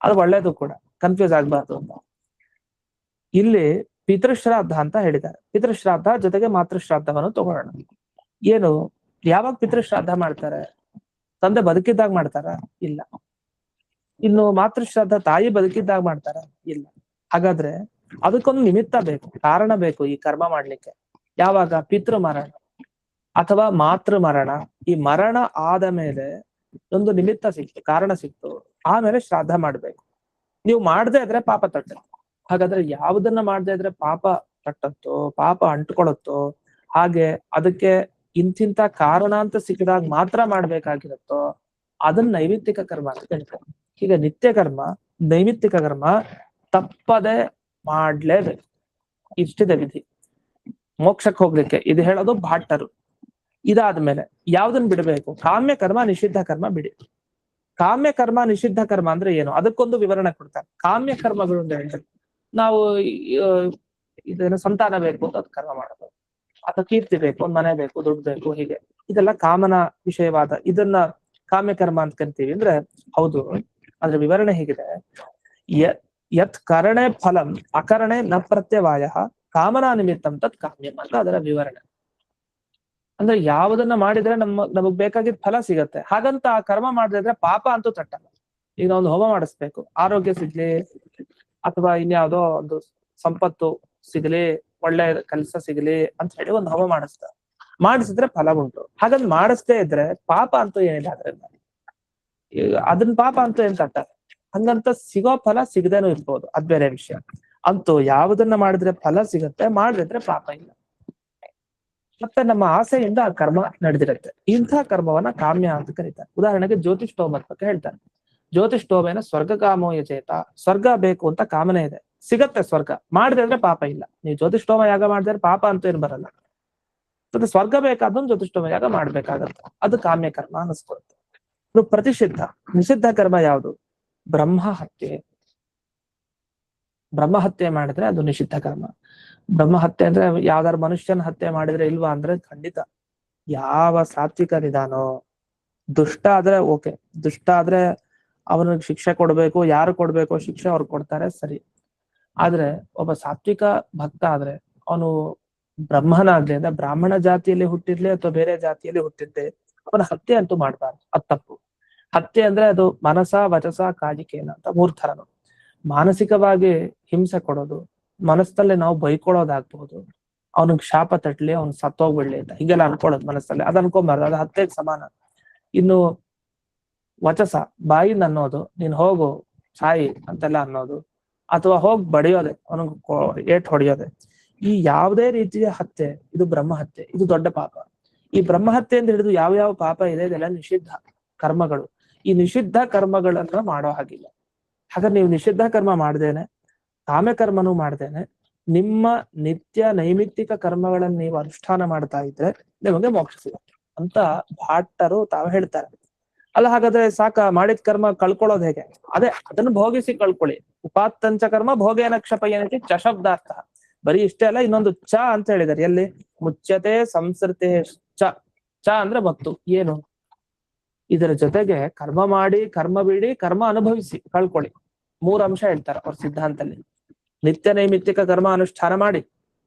Speaker 3: ಅದು ಒಳ್ಳೇದು ಕೂಡ, ಕನ್ಫ್ಯೂಸ್ ಆಗ್ಬಾರ್ದು ಅಂತ. ಇಲ್ಲಿ ಪಿತೃಶ್ರಾದ್ದ ಅಂತ ಹೇಳಿದ್ದಾರೆ. ಪಿತೃಶ್ರಾದ್ದ ಜೊತೆಗೆ ಮಾತೃಶ್ರಾದ್ದವನ್ನು ತಗೊಳ್ಳೋಣ. ಏನು, ಯಾವಾಗ ಪಿತೃಶ್ರಾದ್ದ ಮಾಡ್ತಾರೆ? ತಂದೆ ಬದುಕಿದ್ದಾಗ ಮಾಡ್ತಾರ? ಇಲ್ಲ. ಇನ್ನು ಮಾತೃಶ್ರಾದ್ದ ತಾಯಿ ಬದುಕಿದ್ದಾಗ ಮಾಡ್ತಾರ? ಇಲ್ಲ. ಹಾಗಾದ್ರೆ ಅದಕ್ಕೊಂದು ನಿಮಿತ್ತ ಬೇಕು, ಕಾರಣ ಬೇಕು ಈ ಕರ್ಮ ಮಾಡ್ಲಿಕ್ಕೆ. ಯಾವಾಗ? ಪಿತೃ ಮರಣ ಅಥವಾ ಮಾತೃ ಮರಣ. ಈ ಮರಣ ಆದ ಮೇಲೆ ಒಂದು ನಿಮಿತ್ತ ಸಿಕ್ತು, ಕಾರಣ ಸಿಕ್ತು, ಆಮೇಲೆ ಶ್ರಾದ್ದ ಮಾಡ್ಬೇಕು. ನೀವು ಮಾಡದೇ ಇದ್ರೆ ಪಾಪ ತಟ್ಟುತ್ತೆ. ಹಾಗಾದ್ರೆ ಯಾವುದನ್ನ ಮಾಡದೇ ಇದ್ರೆ ಪಾಪ ತಟ್ಟತ್ತೋ, ಪಾಪ ಅಂಟ್ಕೊಳತ್ತೋ, ಹಾಗೆ ಅದಕ್ಕೆ ಇಂತಿಂತ ಕಾರಣ ಅಂತ ಸಿಕ್ಕಿದಾಗ ಮಾತ್ರ ಮಾಡ್ಬೇಕಾಗಿರುತ್ತೋ ಅದನ್ನ ನೈಮಿತ್ತಿಕ ಕರ್ಮ ಅಂತ ಹೇಳ್ತಾರೆ. ಈಗ ನಿತ್ಯ ಕರ್ಮ, ನೈಮಿತ್ತಿಕ ಕರ್ಮ ತಪ್ಪದೆ ಮಾಡ್ಲೇಬೇಕು. ಇಷ್ಟಿದೆ ವಿಧಿ ಮೋಕ್ಷಕ್ಕೆ ಹೋಗ್ಲಿಕ್ಕೆ. ಇದು ಹೇಳೋದು ಭಾಟ್ಟರು. ಇದಾದ್ಮೇಲೆ ಯಾವ್ದನ್ ಬಿಡಬೇಕು? ಕಾಮ್ಯ ಕರ್ಮ ನಿಷಿದ್ಧ ಕರ್ಮ ಬಿಡಿ. ಕಾಮ್ಯ ಕರ್ಮ ನಿಷಿದ್ಧ ಕರ್ಮ ಅಂದ್ರೆ ಏನು? ಅದಕ್ಕೊಂದು ವಿವರಣೆ ಕೊಡ್ತಾರೆ. ಕಾಮ್ಯ ಕರ್ಮಗಳು ಅಂತ ಹೇಳ್ತಾರೆ, ನಾವು ಇದೇನು ಸಂತಾನ ಬೇಕು ಅಂತ ಅದು ಕರ್ಮ ಮಾಡೋದು, ಅಥವಾ ಕೀರ್ತಿ ಬೇಕು, ಒಂದ್ ಮನೆ ಬೇಕು, ದುಡ್ಡು ಬೇಕು, ಹೀಗೆ ಇದೆಲ್ಲ ಕಾಮನ ವಿಷಯವಾದ ಇದನ್ನ ಕಾಮ್ಯ ಕರ್ಮ ಅಂತ ಕರಿತೀವಿ ಅಂದ್ರೆ ಹೌದು. ಅದ್ರ ವಿವರಣೆ ಹೇಗಿದೆ, ಯತ್ ಕರಣೆ ಫಲಂ ಅಕರಣೆ ನ ಪ್ರತ್ಯವಾಯ ಕಾಮನಾ ನಿಮಿತ್ತಂ ತತ್ ಕಾಮ್ಯಂ ಅಂತ ಅದರ ವಿವರಣೆ. ಅಂದ್ರೆ ಯಾವುದನ್ನ ಮಾಡಿದ್ರೆ ನಮಗ್ ಬೇಕಾಗಿದ್ದ ಫಲ ಸಿಗತ್ತೆ, ಹಾಗಂತ ಆ ಕರ್ಮ ಮಾಡದಿದ್ರೆ ಪಾಪ ಅಂತೂ ತಟ್ಟಲ್ಲ. ಈಗ ನಾವು ಒಂದು ಹೋಮ ಮಾಡಿಸ್ಬೇಕು, ಆರೋಗ್ಯ ಸಿಗ್ಲಿ ಅಥವಾ ಇನ್ಯಾವುದೋ ಒಂದು ಸಂಪತ್ತು ಸಿಗಲಿ, ಒಳ್ಳೆ ಕೆಲಸ ಸಿಗಲಿ ಅಂತ ಹೇಳಿ ಒಂದು ಹೋಮ ಮಾಡಿಸಿದ್ರೆ ಫಲ ಉಂಟು. ಹಾಗಂದ್ ಮಾಡಿಸ್ದೇ ಇದ್ರೆ ಪಾಪ ಅಂತೂ ಏನಿಲ್ಲ ಅದ್ರಿಂದ, ಅದನ್ನ ಪಾಪ ಅಂತೂ ಏನ್ ತಟ್ಟ. ಹಂಗಂತ ಸಿಗೋ ಫಲ ಸಿಗದೇನೂ ಇರ್ಬೋದು, ಅದ್ ಬೇರೆ ವಿಷಯ. ಅಂತೂ ಯಾವುದನ್ನ ಮಾಡಿದ್ರೆ ಫಲ ಸಿಗತ್ತೆ, ಮಾಡದಿದ್ರೆ ಪಾಪ ಇಲ್ಲ. ಮತ್ತೆ ನಮ್ಮ ಆಸೆಯಿಂದ ಆ ಕರ್ಮ ನಡೆದಿರುತ್ತೆ. ಇಂಥ ಕರ್ಮವನ್ನ ಕಾಮ್ಯ ಅಂತ ಕರೀತಾರೆ. ಉದಾಹರಣೆಗೆ ಜ್ಯೋತಿಷ್ಠೋಮ ಅಂತ ಹೇಳ್ತಾರೆ. ಜ್ಯೋತಿಷ್ಠೋಮೇನ ಸ್ವರ್ಗ ಕಾಮೋ ಯಜೇತ. ಸ್ವರ್ಗ ಬೇಕು ಅಂತ ಕಾಮನೆ ಇದೆ, ಸಿಗತ್ತೆ ಸ್ವರ್ಗ, ಮಾಡದೆ ಅಂದ್ರೆ ಪಾಪ ಇಲ್ಲ. ನೀವು ಜ್ಯೋತಿಷ್ಠೋಮ ಯಾಗ ಮಾಡಿದ್ರೆ ಪಾಪ ಅಂತೂ ಏನು ಬರಲ್ಲ. ಮತ್ತೆ ಸ್ವರ್ಗ ಬೇಕಾದ್ರೂ ಜ್ಯೋತಿಷ್ಠೋಮ ಯಾಗ ಮಾಡ್ಬೇಕಾಗತ್ತೆ, ಅದು ಕಾಮ್ಯ ಕರ್ಮ ಅನಿಸ್ಕೊಡುತ್ತೆ. ಇದು ಪ್ರತಿಷಿದ್ಧ. ನಿಷಿದ್ಧ ಕರ್ಮ ಯಾವುದು? ಬ್ರಹ್ಮ ಹತ್ಯೆ. ಬ್ರಹ್ಮ ಹತ್ಯೆ ಮಾಡಿದ್ರೆ ಅದು ನಿಷಿದ್ಧ ಕರ್ಮ. ಬ್ರಹ್ಮ ಹತ್ಯೆ ಅಂದ್ರೆ ಯಾವ್ದಾರು ಮನುಷ್ಯನ ಹತ್ಯೆ ಮಾಡಿದ್ರೆ ಇಲ್ವಾ ಅಂದ್ರೆ ಖಂಡಿತ. ಯಾವ ಸಾತ್ವಿಕನಿದಾನೋ, ದುಷ್ಟ ಆದ್ರೆ ಓಕೆ, ದುಷ್ಟ ಆದ್ರೆ ಅವನಿಗೆ ಶಿಕ್ಷೆ ಕೊಡ್ಬೇಕು, ಯಾರು ಕೊಡ್ಬೇಕು ಶಿಕ್ಷೆ ಅವ್ರು ಕೊಡ್ತಾರೆ, ಸರಿ. ಆದ್ರೆ ಒಬ್ಬ ಸಾತ್ವಿಕ ಭಕ್ತ ಆದ್ರೆ ಅವನು ಬ್ರಹ್ಮನಾಗ್ಲಿ ಅಂದ್ರೆ ಬ್ರಾಹ್ಮಣ ಜಾತಿಯಲ್ಲಿ ಹುಟ್ಟಿರ್ಲಿ ಅಥವಾ ಬೇರೆ ಜಾತಿಯಲ್ಲಿ ಹುಟ್ಟಿದ್ದೆ ಅವನ ಹತ್ಯೆ ಅಂತೂ ಮಾಡ್ಬಾರ್ದು, ಅದು ತಪ್ಪು. ಹತ್ಯೆ ಅಂದ್ರೆ ಅದು ಮನಸ ವಚಸ ಕಾಜಿಕೇನ ಅಂತ ಮೂರ್ ಥರನು. ಮಾನಸಿಕವಾಗಿ ಹಿಂಸೆ ಕೊಡೋದು, ಮನಸ್ಸಲ್ಲೇ ನಾವು ಬೈಕೊಳ್ಳೋದಾಗ್ಬಹುದು, ಅವನಿಗೆ ಶಾಪ ತಟ್ಲಿ, ಅವ್ನು ಸತ್ತೋಗ್ಬಿಡ್ಲಿ ಅಂತ ಹೀಗೆಲ್ಲ ಅನ್ಕೊಳ್ಳೋದು ಮನಸ್ಸಲ್ಲಿ, ಅದ್ ಅನ್ಕೊಂಬಾರ್ದು, ಅದು ಹತ್ಯೆಗೆ ಸಮಾನ. ಇನ್ನು ವಚಸ, ಬಾಯಿಂದ ಅನ್ನೋದು, ನೀನ್ ಹೋಗು ಸಾಯಿ ಅಂತೆಲ್ಲ ಅನ್ನೋದು, ಅಥವಾ ಹೋಗ್ ಬಡಿಯೋದೆ, ಅವನಿಗೆ ಏಟ್ ಹೊಡೆಯೋದೆ, ಈ ಯಾವುದೇ ರೀತಿಯ ಹತ್ಯೆ ಇದು ಬ್ರಹ್ಮ ಹತ್ಯೆ, ಇದು ದೊಡ್ಡ ಪಾಪ. ಈ ಬ್ರಹ್ಮ ಹತ್ಯೆ ಅಂತ ಹಿಡಿದು ಯಾವ ಪಾಪ ಇದೆ ಇದೆಲ್ಲ ನಿಷಿದ್ಧ ಕರ್ಮಗಳು. ಈ ನಿಷಿದ್ಧ ಕರ್ಮಗಳನ್ನ ಮಾಡೋ ಹಾಗಿಲ್ಲ. ಹಾಗಾದ್ರೆ ನೀವು ನಿಷಿದ್ಧ ಕರ್ಮ ಮಾಡ್ದೇನೆ, ಕಾಮ್ಯ ಕರ್ಮನೂ ಮಾಡ್ದೇನೆ, ನಿಮ್ಮ ನಿತ್ಯ ನೈಮಿತ್ತಿಕ ಕರ್ಮಗಳನ್ನ ನೀವು ಅನುಷ್ಠಾನ ಮಾಡ್ತಾ ಇದ್ರೆ ನಿಮಗೆ ಮೋಕ್ಷ ಸಿಗುತ್ತೆ ಅಂತ ಭಾಟ್ಟರು ತಾವು ಹೇಳ್ತಾರೆ. ಅಲ್ಲ ಹಾಗಾದ್ರೆ ಸಾಕ, ಮಾಡಿದ ಕರ್ಮ ಕಳ್ಕೊಳ್ಳೋದು ಹೇಗೆ? ಅದೇ ಅದನ್ನು ಭೋಗಿಸಿ ಕಳ್ಕೊಳ್ಳಿ. ಉಪಾತ್ತಂಚ ಕರ್ಮ ಭೋಗೇನ ಕ್ಷಪಯನತಿ ಚ ಶಬ್ದಾರ್ಥ. ಬರೀ ಇಷ್ಟೇ ಅಲ್ಲ, ಇನ್ನೊಂದು ಚ ಅಂತ ಹೇಳಿದ್ದಾರೆ. ಎಲ್ಲಿ? ಮುಚ್ಯತೆ ಸಂಸೃತೆ ಚ ಅಂದ್ರೆ ಮತ್ತು ಏನು? ಇದರ ಜೊತೆಗೆ ಕರ್ಮ ಮಾಡಿ, ಕರ್ಮ ಬಿಡಿ, ಕರ್ಮ ಅನುಭವಿಸಿ ಕಳ್ಕೊಳ್ಳಿ. 3 ಅಂಶ ಹೇಳ್ತಾರೆ ಅವ್ರ ಸಿದ್ಧಾಂತದಲ್ಲಿ. ನಿತ್ಯ ನೈಮಿತ್ತಿಕ ಕರ್ಮ ಅನುಷ್ಠಾನ ಮಾಡಿ,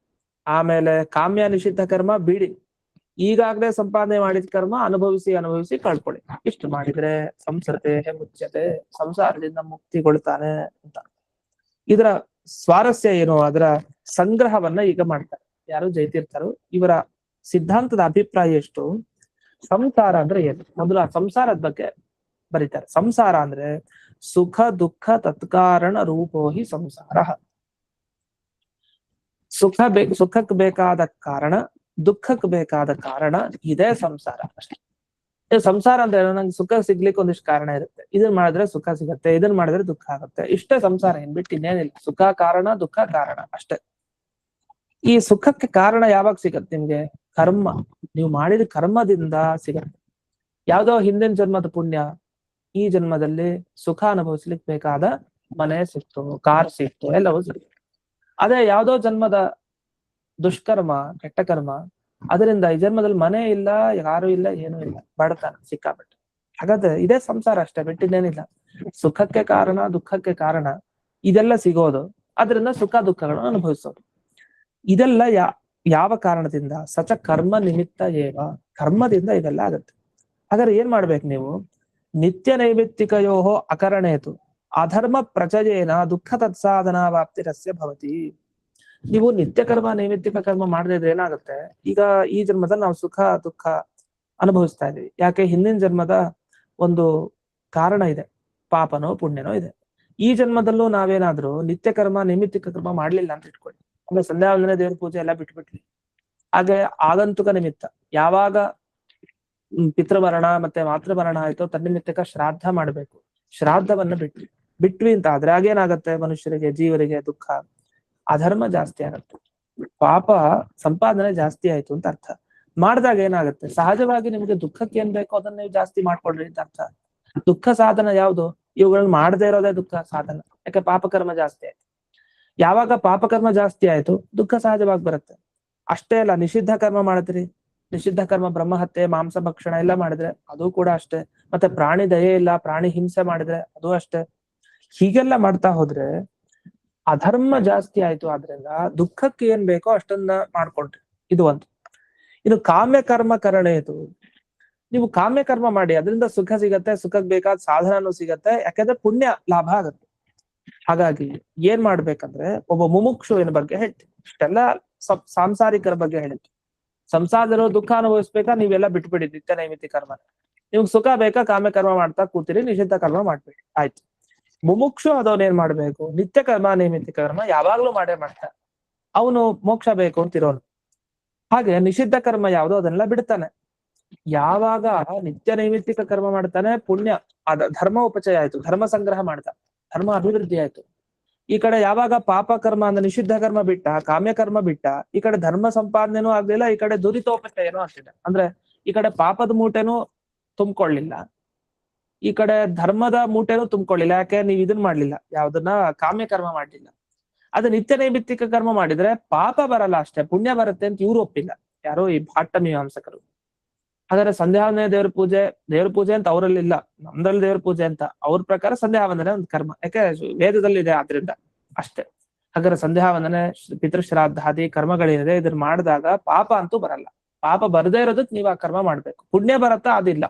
Speaker 3: ಆಮೇಲೆ ಕಾಮ್ಯ ನಿಷಿದ್ಧ ಕರ್ಮ ಬಿಡಿ, ಈಗಾಗಲೇ ಸಂಪಾದನೆ ಮಾಡಿದ ಕರ್ಮ ಅನುಭವಿಸಿ ಕಳ್ಕೊಳ್ಳಿ. ಇಷ್ಟು ಮಾಡಿದ್ರೆ ಸಂಸೃತೆ ಮುಚ್ಯತೆ, ಸಂಸಾರದಿಂದ ಮುಕ್ತಿಗೊಳ್ತಾನೆ ಅಂತ. ಇದರ ಸ್ವಾರಸ್ಯ ಏನು? ಅದರ ಸಂಗ್ರಹವನ್ನ ಈಗ ಮಾಡ್ತಾರೆ ಯಾರು? ಜಯತೀರ್ಥರು. ಇವರ ಸಿದ್ಧಾಂತದ ಅಭಿಪ್ರಾಯ ಎಷ್ಟು? ಸಂಸಾರ ಅಂದ್ರೆ ಏನು? ಮೊದಲು ಆ ಸಂಸಾರದ ಬಗ್ಗೆ ಬರೀತಾರೆ. ಸಂಸಾರ ಅಂದ್ರೆ ಸುಖ ದುಃಖ ತತ್ಕಾರಣ ರೂಪೋ ಹಿ ಸಂಸಾರ. ಸುಖಕ್ಕೆ ಬೇಕಾದ ಕಾರಣ, ದುಃಖಕ್ಕೆ ಬೇಕಾದ ಕಾರಣ, ಇದೇ ಸಂಸಾರ ಅಷ್ಟೇ. ಸಂಸಾರ ಅಂತ ಹೇಳೋ ನಂಗೆ ಸುಖ ಸಿಗ್ಲಿಕ್ಕೆ ಒಂದಿಷ್ಟು ಕಾರಣ ಇರುತ್ತೆ, ಇದನ್ ಮಾಡಿದ್ರೆ ಸುಖ ಸಿಗತ್ತೆ, ಇದನ್ ಮಾಡಿದ್ರೆ ದುಃಖ ಆಗುತ್ತೆ, ಇಷ್ಟೇ ಸಂಸಾರ, ಏನ್ ಬಿಟ್ಟು ಇನ್ನೇನಿಲ್ಲ. ಸುಖ ಕಾರಣ, ದುಃಖ ಕಾರಣ ಅಷ್ಟೇ. ಈ ಸುಖಕ್ಕೆ ಕಾರಣ ಯಾವಾಗ ಸಿಗತ್ತೆ ನಿಮ್ಗೆ? ಕರ್ಮ, ನೀವು ಮಾಡಿದ ಕರ್ಮದಿಂದ ಸಿಗತ್ತೆ. ಯಾವ್ದೋ ಹಿಂದಿನ ಜನ್ಮದ ಪುಣ್ಯ, ಈ ಜನ್ಮದಲ್ಲಿ ಸುಖ ಅನುಭವಿಸ್ಲಿಕ್ಕೆ ಬೇಕಾದ ಮನೆ ಸಿಕ್ತು, ಕಾರ್ ಸಿಕ್ತು, ಎಲ್ಲವೂ ಸಿಕ್ತು. ಅದೇ ಯಾವ್ದೋ ಜನ್ಮದ ದುಷ್ಕರ್ಮ, ಕೆಟ್ಟ ಕರ್ಮ, ಅದರಿಂದ ಈ ಜನ್ಮದಲ್ಲಿ ಮನೆ ಇಲ್ಲ, ಯಾರು ಇಲ್ಲ, ಏನೂ ಇಲ್ಲ, ಬಡತನ ಸಿಕ್ಕಾಬಿಟ್ಟು. ಹಾಗಾದ್ರೆ ಇದೇ ಸಂಸಾರ ಅಷ್ಟೇ, ಬಿಟ್ಟಿದ್ದೇನಿಲ್ಲ. ಸುಖಕ್ಕೆ ಕಾರಣ, ದುಃಖಕ್ಕೆ ಕಾರಣ, ಇದೆಲ್ಲ ಸಿಗೋದು, ಅದರಿಂದ ಸುಖ ದುಃಖಗಳನ್ನು ಅನುಭವಿಸೋದು. ಇದೆಲ್ಲ ಯಾವ ಕಾರಣದಿಂದ? ಸಚ ಕರ್ಮ ನಿಮಿತ್ತ ಏವ, ಕರ್ಮದಿಂದ ಇದೆಲ್ಲ ಆಗತ್ತೆ. ಹಾಗಾದ್ರೆ ಏನ್ ಮಾಡ್ಬೇಕು ನೀವು? ನಿತ್ಯ ನೈಮಿತ್ತಿಕಯೋಹೋ ಅಕರಣೇತು ಅಧರ್ಮ ಪ್ರಚಯೇನ ದುಃಖ ತತ್ಸಾಧನಾವಾಪ್ತಿರಸ್ಯ ಭವತಿ. ನೀವು ನಿತ್ಯ ಕರ್ಮ ನೈಮಿತ್ತಿಕ ಕರ್ಮ ಮಾಡದೇ ಇದ್ರೆ ಏನಾಗುತ್ತೆ? ಈಗ ಈ ಜನ್ಮದಲ್ಲಿ ನಾವು ಸುಖ ದುಃಖ ಅನುಭವಿಸ್ತಾ ಇದೀವಿ. ಯಾಕೆ? ಹಿಂದಿನ ಜನ್ಮದ ಒಂದು ಕಾರಣ ಇದೆ, ಪಾಪನೋ ಪುಣ್ಯನೋ ಇದೆ. ಈ ಜನ್ಮದಲ್ಲೂ ನಾವೇನಾದ್ರೂ ನಿತ್ಯ ಕರ್ಮ ನೈಮಿತ್ತಿಕ ಕರ್ಮ ಮಾಡ್ಲಿಲ್ಲ ಅಂತ ಇಟ್ಕೊಳ್ಳಿ, ಅಂದ್ರೆ ಸಂಧ್ಯಾ ವಂದನೆ, ದೇವ್ರ ಪೂಜೆ ಎಲ್ಲ ಬಿಟ್ಬಿಟ್ವಿ. ಹಾಗೆ ಆಗಂತುಕ ನಿಮಿತ್ತ ಯಾವಾಗ ಪಿತೃಮರಣ ಮತ್ತೆ ಮಾತೃಮರಣ ಆಯ್ತೋ ತನ್ನಿಮಿತ್ತಕ ಶ್ರಾದ್ದ ಮಾಡ್ಬೇಕು, ಶ್ರಾದ್ದವನ್ನ ಬಿಟ್ವಿ ಅಂತ ಆದ್ರೆ ಆಗೇನಾಗತ್ತೆ? ಮನುಷ್ಯರಿಗೆ, ಜೀವರಿಗೆ ದುಃಖ, ಅಧರ್ಮ ಜಾಸ್ತಿ ಆಗತ್ತೆ, ಪಾಪ ಸಂಪಾದನೆ ಜಾಸ್ತಿ ಆಯ್ತು ಅಂತ ಅರ್ಥ. ಮಾಡಿದಾಗ ಏನಾಗುತ್ತೆ? ಸಹಜವಾಗಿ ನಿಮ್ಗೆ ದುಃಖಕ್ಕೆ ಏನ್ ಬೇಕೋ ಅದನ್ನ ನೀವು ಜಾಸ್ತಿ ಮಾಡ್ಕೊಳ್ರಿ ಅಂತ ಅರ್ಥ. ದುಃಖ ಸಾಧನ ಯಾವುದು? ಇವುಗಳನ್ನ ಮಾಡದೇ ಇರೋದೇ ದುಃಖ ಸಾಧನ. ಯಾಕೆ? ಪಾಪಕರ್ಮ ಜಾಸ್ತಿ ಆಯ್ತು. ಯಾವಾಗ ಪಾಪಕರ್ಮ ಜಾಸ್ತಿ ಆಯ್ತು, ದುಃಖ ಸಹಜವಾಗಿ ಬರುತ್ತೆ. ಅಷ್ಟೇ ಅಲ್ಲ, ನಿಷಿದ್ಧ ಕರ್ಮ ಮಾಡಿದ್ರಿ, ನಿಷಿದ್ಧ ಕರ್ಮ ಬ್ರಹ್ಮಹತ್ಯೆ, ಮಾಂಸ ಭಕ್ಷಣ ಎಲ್ಲ ಮಾಡಿದ್ರೆ ಅದು ಕೂಡ ಅಷ್ಟೇ. ಮತ್ತೆ ಪ್ರಾಣಿ ದಯೆ ಇಲ್ಲ, ಪ್ರಾಣಿ ಹಿಂಸೆ ಮಾಡಿದ್ರೆ ಅದು ಅಷ್ಟೇ. ಹೀಗೆಲ್ಲ ಮಾಡ್ತಾ ಹೋದ್ರೆ ಅಧರ್ಮ ಜಾಸ್ತಿ ಆಯ್ತು. ಆದ್ರಿಂದ ದುಃಖಕ್ಕೆ ಏನ್ ಬೇಕೋ ಅಷ್ಟನ್ನ ಮಾಡ್ಕೊಂಡ್ರಿ, ಇದು ಒಂದು. ಇನ್ನು ಕಾಮ್ಯ ಕರ್ಮ ಕರಣೇತು, ನೀವು ಕಾಮ್ಯ ಕರ್ಮ ಮಾಡಿ, ಅದರಿಂದ ಸುಖ ಸಿಗತ್ತೆ, ಸುಖಕ್ಕೆ ಬೇಕಾದ ಸಾಧನನೂ ಸಿಗತ್ತೆ, ಯಾಕಂದ್ರೆ ಪುಣ್ಯ ಲಾಭ ಆಗತ್ತೆ. ಹಾಗಾಗಿ ಏನ್ ಮಾಡ್ಬೇಕಂದ್ರೆ, ಒಬ್ಬ ಮುಮುಕ್ಷುವಿನ ಬಗ್ಗೆ ಹೇಳ್ತೀನಿ. ಇಷ್ಟೆಲ್ಲ ಸಾಂಸಾರಿಕರ ಬಗ್ಗೆ ಹೇಳಿದ್ವಿ. ಸಂಸಾರದಲ್ಲೂ ದುಃಖ ಅನುಭವಿಸ್ಬೇಕಾ? ನೀವೆಲ್ಲ ಬಿಟ್ಬಿಡಿ ನಿತ್ಯ ನೈಮಿತ್ತಿ ಕರ್ಮ. ನಿಮ್ಗೆ ಸುಖ ಬೇಕಾ? ಕಾಮ್ಯ ಕರ್ಮ ಮಾಡ್ತಾ ಕೂತಿರಿ, ನಿಷಿದ್ಧ ಕರ್ಮ ಮಾಡ್ಬೇಡಿ, ಆಯ್ತು. ಮುಮುಕ್ಷು ಅದವನೇನ್ ಮಾಡ್ಬೇಕು? ನಿತ್ಯ ಕರ್ಮ ನೈಮಿತ್ತಿ ಕರ್ಮ ಯಾವಾಗ್ಲೂ ಮಾಡ್ತಾನೆ. ಅವನು ಮೋಕ್ಷ ಬೇಕು ಅಂತಿರೋನು. ಹಾಗೆ ನಿಷಿದ್ಧ ಕರ್ಮ ಯಾವ್ದೋ ಅದನ್ನೆಲ್ಲ ಬಿಡ್ತಾನೆ. ಯಾವಾಗ ನಿತ್ಯ ನೈಮಿತ್ತಿಕ ಕರ್ಮ ಮಾಡ್ತಾನೆ, ಪುಣ್ಯ ಧರ್ಮ ಉಪಚಯ ಆಯ್ತು, ಧರ್ಮ ಸಂಗ್ರಹ ಮಾಡ್ತಾನೆ, ಧರ್ಮ ಅಭಿವೃದ್ಧಿ ಆಯ್ತು. ಈ ಕಡೆ ಯಾವಾಗ ಪಾಪ ಕರ್ಮ ಅಂದ್ರೆ ನಿಷಿದ್ಧ ಕರ್ಮ ಬಿಟ್ಟ, ಕಾಮ್ಯ ಕರ್ಮ ಬಿಟ್ಟ, ಈ ಕಡೆ ಧರ್ಮ ಸಂಪಾದನೆನೂ ಆಗ್ಲಿಲ್ಲ, ಈ ಕಡೆ ದುರಿತೋಪಚಯನೂ ಆಗ್ತಿದೆ. ಅಂದ್ರೆ ಈ ಕಡೆ ಪಾಪದ ಮೂಟೆನೂ ತುಂಬಿಕೊಳ್ಳಿಲ್ಲ, ಈ ಕಡೆ ಧರ್ಮದ ಮೂಟೆನೂ ತುಂಬಿಕೊಳ್ಳಿಲ್ಲ. ಯಾಕೆ? ನೀವು ಇದನ್ ಮಾಡ್ಲಿಲ್ಲ, ಯಾವ್ದನ್ನ ಕಾಮ್ಯ ಕರ್ಮ ಮಾಡ್ಲಿಲ್ಲ. ಅದು ನಿತ್ಯ ನೈಮಿತ್ತಿಕ ಕರ್ಮ ಮಾಡಿದ್ರೆ ಪಾಪ ಬರಲ್ಲ ಅಷ್ಟೇ, ಪುಣ್ಯ ಬರುತ್ತೆ ಅಂತ ಇವ್ರು ಒಪ್ಪಿಲ್ಲ, ಯಾರೋ ಈ ಭಾಟ್ಟ ಮೀಮಾಂಸಕರು. ಹಾಗಾದ್ರೆ ಸಂಧ್ಯಾ ವಂದನೆ, ದೇವ್ರ ಪೂಜೆ ಅಂತ ಅವರಲ್ಲಿ ಇಲ್ಲ, ನಮ್ದ್ರಲ್ಲಿ ದೇವ್ರ ಪೂಜೆ ಅಂತ. ಅವ್ರ ಪ್ರಕಾರ ಸಂಧ್ಯಾ ವಂದನೆ ಒಂದು ಕರ್ಮ, ಯಾಕೆ ವೇದದಲ್ಲಿ ಇದೆ, ಆದ್ರಿಂದ ಅಷ್ಟೇ. ಹಾಗಾದ್ರೆ ಸಂಧ್ಯಾ ವಂದನೆ, ಪಿತೃಶ್ರಾದ್ದಾದಿ ಕರ್ಮಗಳೇನಿದೆ, ಇದನ್ನ ಮಾಡಿದಾಗ ಪಾಪ ಅಂತೂ ಬರಲ್ಲ. ಪಾಪ ಬರ್ದೇ ಇರೋದಕ್ ನೀವು ಆ ಕರ್ಮ ಮಾಡ್ಬೇಕು. ಪುಣ್ಯ ಬರತ್ತಾ? ಅದಿಲ್ಲ,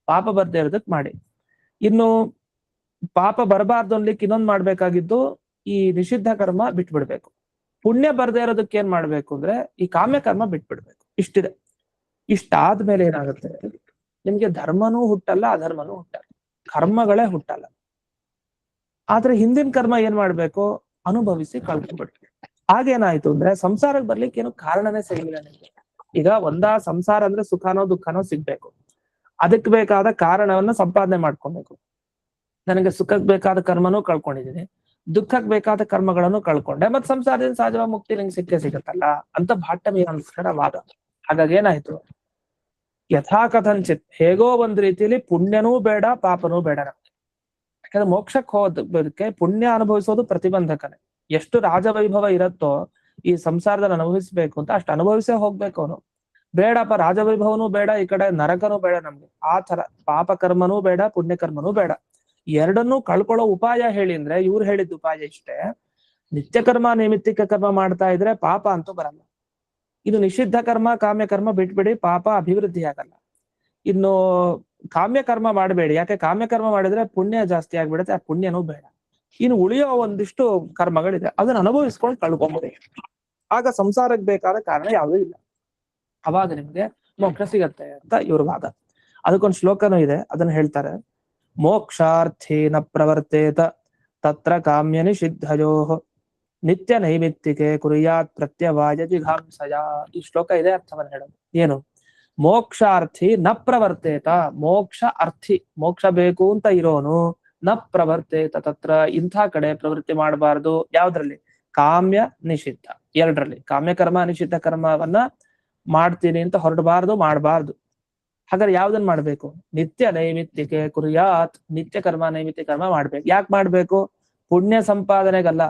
Speaker 3: ಪಾಪ ಬರ್ದೇ ಇರೋದಕ್ ಮಾಡಿ. ಇನ್ನು ಪಾಪ ಬರಬಾರ್ದು ಅನ್ಲಿಕ್ಕೆ ಇನ್ನೊಂದ್ ಮಾಡ್ಬೇಕಾಗಿದ್ದು, ಈ ನಿಷಿದ್ಧ ಕರ್ಮ ಬಿಟ್ಬಿಡ್ಬೇಕು. ಪುಣ್ಯ ಬರ್ದೇ ಇರೋದಕ್ಕೆ ಏನ್ ಮಾಡ್ಬೇಕು ಅಂದ್ರೆ ಈ ಕಾಮ್ಯ ಕರ್ಮ ಬಿಟ್ಬಿಡ್ಬೇಕು. ಇಷ್ಟಿದೆ. ಇಷ್ಟಾದ್ಮೇಲೆ ಏನಾಗುತ್ತೆ? ನಿಮ್ಗೆ ಧರ್ಮನೂ ಹುಟ್ಟಲ್ಲ, ಅಧರ್ಮನೂ ಹುಟ್ಟಲ್ಲ, ಕರ್ಮಗಳೇ ಹುಟ್ಟಲ್ಲ. ಆದ್ರೆ ಹಿಂದಿನ ಕರ್ಮ ಏನ್ ಮಾಡ್ಬೇಕು? ಅನುಭವಿಸಿ ಕಳ್ಕೊಂಡ್ಬಿಡ್ಬೇಕು. ಆಗೇನಾಯ್ತು ಅಂದ್ರೆ ಸಂಸಾರಕ್ಕೆ ಬರ್ಲಿಕ್ಕೆ ಏನು ಕಾರಣನೇ ಸಿಗಲಿಲ್ಲ ನಿಮ್ಗೆ. ಈಗ ಸಂಸಾರ ಅಂದ್ರೆ ಸುಖನೋ ದುಃಖನೋ ಸಿಗ್ಬೇಕು, ಅದಕ್ಕೆ ಬೇಕಾದ ಕಾರಣವನ್ನ ಸಂಪಾದನೆ ಮಾಡ್ಕೊಬೇಕು. ನನಗೆ ಸುಖಕ್ಕೆ ಬೇಕಾದ ಕರ್ಮನೂ ಕಳ್ಕೊಂಡಿದ್ದೀನಿ, ದುಃಖಕ್ಕೆ ಬೇಕಾದ ಕರ್ಮಗಳನ್ನು ಕಳ್ಕೊಂಡೆ, ಮತ್ ಸಂಸಾರದಿಂದ ಸಹಜವಾಗಿ ಮುಕ್ತಿ ನಂಗೆ ಸಿಗತ್ತಲ್ಲ ಅಂತ ಭಾಟ್ಟ ಮೀಮಾಂಸಕರ ವಾದ. ಹಾಗಾಗಿ ಏನಾಯ್ತು? ಯಥಾಕಥಂಚಿತ್ ಹೇಗೋ ಒಂದ್ ರೀತಿಯಲ್ಲಿ ಪುಣ್ಯನೂ ಬೇಡ, ಪಾಪನೂ ಬೇಡ ನಮ್ಗೆ. ಯಾಕಂದ್ರೆ ಮೋಕ್ಷಕ್ಕೆ ಹೋದಕ್ಕೆ ಪುಣ್ಯ ಅನುಭವಿಸೋದು ಪ್ರತಿಬಂಧಕನೇ. ಎಷ್ಟು ರಾಜವೈಭವ ಇರತ್ತೋ ಈ ಸಂಸಾರದಲ್ಲಿ ಅನುಭವಿಸ್ಬೇಕು ಅಂತ ಅಷ್ಟು ಅನುಭವಿಸೇ ಹೋಗ್ಬೇಕು ಅವನು. ಬೇಡಪ್ಪ, ರಾಜವೈಭವನೂ ಬೇಡ, ಈ ಕಡೆ ನರಕನೂ ಬೇಡ ನಮ್ಗೆ. ಆ ತರ ಪಾಪ ಕರ್ಮನೂ ಬೇಡ, ಪುಣ್ಯ ಕರ್ಮನೂ ಬೇಡ. ಎರಡನ್ನೂ ಕಳ್ಕೊಳ್ಳೋ ಉಪಾಯ ಹೇಳಿ ಅಂದ್ರೆ ಇವ್ರು ಹೇಳಿದ ಉಪಾಯ ಇಷ್ಟೇ. ನಿತ್ಯ ಕರ್ಮ ನೈಮಿತ್ತಿಕ ಕರ್ಮ ಮಾಡ್ತಾ ಇದ್ರೆ ಪಾಪ ಅಂತೂ ಬರಲ್ಲ. ಇನ್ನು ನಿಷಿದ್ಧ ಕರ್ಮ ಕಾಮ್ಯ ಕರ್ಮ ಬಿಟ್ಬಿಡಿ, ಪಾಪ ಅಭಿವೃದ್ಧಿ ಆಗಲ್ಲ. ಇನ್ನು ಕಾಮ್ಯ ಕರ್ಮ ಮಾಡಬೇಡಿ, ಯಾಕೆ? ಕಾಮ್ಯ ಕರ್ಮ ಮಾಡಿದ್ರೆ ಪುಣ್ಯ ಜಾಸ್ತಿ ಆಗ್ಬಿಡುತ್ತೆ, ಆ ಪುಣ್ಯನೂ ಬೇಡ. ಇನ್ನು ಉಳಿಯೋ ಒಂದಿಷ್ಟು ಕರ್ಮಗಳಿದೆ, ಅದನ್ನ ಅನುಭವಿಸ್ಕೊಂಡು ಕಳ್ಕೊಂಬಿಡಿ. ಆಗ ಸಂಸಾರಕ್ಕೆ ಬೇಕಾದ ಕಾರಣ ಯಾವುದೂ ಇಲ್ಲ, ಅವಾಗ ನಿಮ್ಗೆ ಮೋಕ್ಷ ಸಿಗತ್ತೆ ಅಂತ ಇವ್ರ ವಾದ. ಅದಕ್ಕೊಂದು ಶ್ಲೋಕನೂ ಇದೆ, ಅದನ್ನ ಹೇಳ್ತಾರೆ. ಮೋಕ್ಷಾರ್ಥೇನ ಪ್ರವರ್ತೇತ ತತ್ರ ಕಾಮ್ಯ ನಿಷಿದ್ಧಯೋ ನಿತ್ಯ ನೈಮಿತ್ತಿಕೆ ಕುರ್ಯಾತ್ ಪ್ರತ್ಯವಾಯ ಜಿಘಾಂಸಯ. ಈ ಶ್ಲೋಕ ಇದೆ ಅರ್ಥವನ್ನ ಹೇಳೋದು ಏನು? ಮೋಕ್ಷಾರ್ಥಿ ನ ಪ್ರವರ್ತೇತ. ಮೋಕ್ಷ ಅರ್ಥಿ, ಮೋಕ್ಷ ಬೇಕು ಅಂತ ಇರೋನು ನ ಪ್ರವರ್ತೇತ ತತ್ರ, ಇಂಥ ಕಡೆ ಪ್ರವೃತ್ತಿ ಮಾಡಬಾರದು. ಯಾವ್ದ್ರಲ್ಲಿ? ಕಾಮ್ಯ ನಿಷಿದ್ಧ ಎರಡರಲ್ಲಿ. ಕಾಮ್ಯ ಕರ್ಮ ನಿಷಿದ್ಧ ಕರ್ಮವನ್ನ ಮಾಡ್ತೀನಿ ಅಂತ ಹೊರಡಬಾರ್ದು, ಮಾಡಬಾರ್ದು. ಹಾಗಾದ್ರೆ ಯಾವ್ದನ್ ಮಾಡ್ಬೇಕು? ನಿತ್ಯ ನೈಮಿತ್ತಿಕೆ ಕುರ್ಯಾತ್. ನಿತ್ಯ ಕರ್ಮ ನೈಮಿತ್ಯ ಕರ್ಮ ಮಾಡ್ಬೇಕು. ಯಾಕೆ ಮಾಡ್ಬೇಕು? ಪುಣ್ಯ ಸಂಪಾದನೆಗಲ್ಲ.